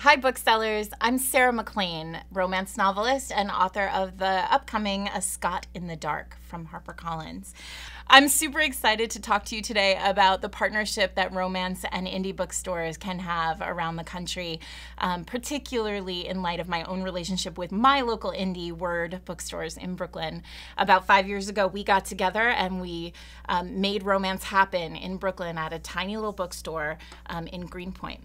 Hi booksellers, I'm Sarah MacLean, romance novelist and author of the upcoming A Scot in the Dark from HarperCollins. I'm super excited to talk to you today about the partnership that romance and indie bookstores can have around the country, particularly in light of my own relationship with my local indie Word bookstores in Brooklyn. About 5 years ago, we got together and we made romance happen in Brooklyn at a tiny little bookstore in Greenpoint.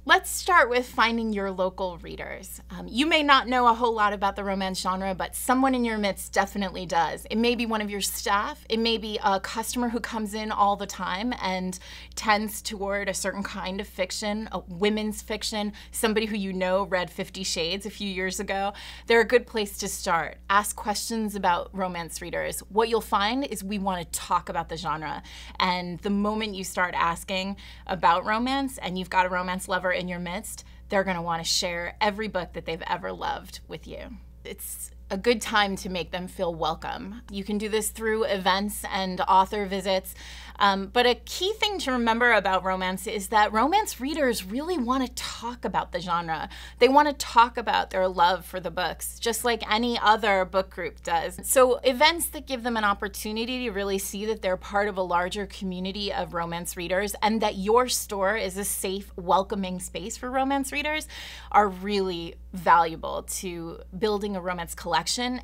Let's start with finding your local readers. You may not know a whole lot about the romance genre, but someone in your midst definitely does. It may be one of your staff. It may be a customer who comes in all the time and tends toward a certain kind of fiction, a women's fiction, somebody who you know read 50 Shades a few years ago. They're a good place to start. Ask questions about romance readers. What you'll find is we want to talk about the genre. And the moment you start asking about romance and you've got a romance lover in your midst, they're going to want to share every book that they've ever loved with you. It's a good time to make them feel welcome. You can do this through events and author visits, but a key thing to remember about romance is that romance readers really want to talk about the genre. They want to talk about their love for the books, just like any other book group does. So events that give them an opportunity to really see that they're part of a larger community of romance readers and that your store is a safe, welcoming space for romance readers are really valuable to building a romance collection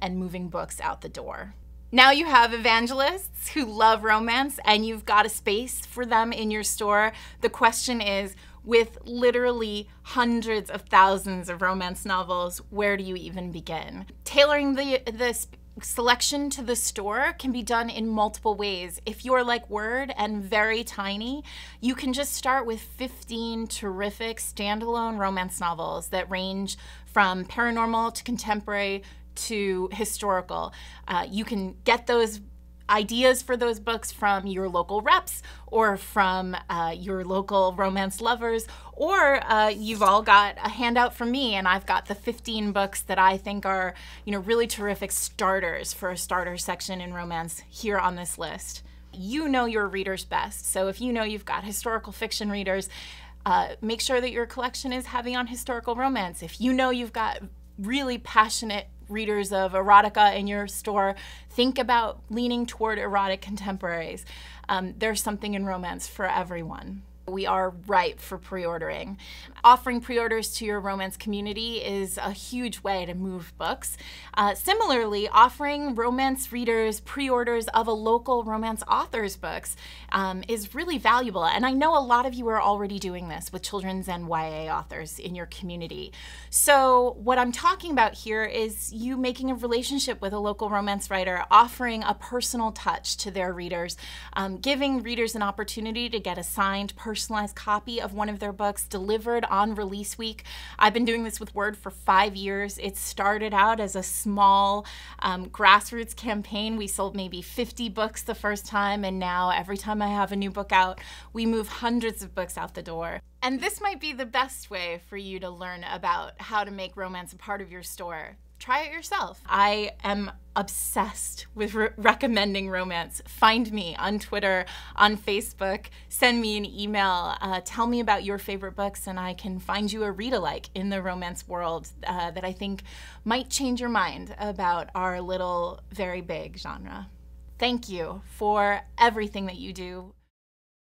and moving books out the door. Now you have evangelists who love romance and you've got a space for them in your store. The question is, with literally hundreds of thousands of romance novels, where do you even begin? Tailoring the selection to the store can be done in multiple ways. If you're like Word and very tiny, you can just start with 15 terrific standalone romance novels that range from paranormal to contemporary to historical. You can get those ideas for those books from your local reps or from your local romance lovers, or you've all got a handout from me and I've got the 15 books that I think are, really terrific starters for a starter section in romance here on this list. You know your readers best, so if you know you've got historical fiction readers, make sure that your collection is heavy on historical romance. If you know you've got really passionate readers of erotica in your store, think about leaning toward erotic contemporaries. There's something in romance for everyone. We are ripe for pre-ordering. Offering pre-orders to your romance community is a huge way to move books. Similarly, offering romance readers pre-orders of a local romance author's books is really valuable. And I know a lot of you are already doing this with children's and YA authors in your community. So what I'm talking about here is you making a relationship with a local romance writer, offering a personal touch to their readers, giving readers an opportunity to get a signed, personalized copy of one of their books delivered on release week. I've been doing this with Word for 5 years. It started out as a small grassroots campaign. We sold maybe 50 books the first time, and now every time I have a new book out, we move hundreds of books out the door. And this might be the best way for you to learn about how to make romance a part of your store. Try it yourself. I am obsessed with recommending romance. Find me on Twitter, on Facebook, send me an email, tell me about your favorite books, and I can find you a read-alike in the romance world that I think might change your mind about our little, very big genre. Thank you for everything that you do.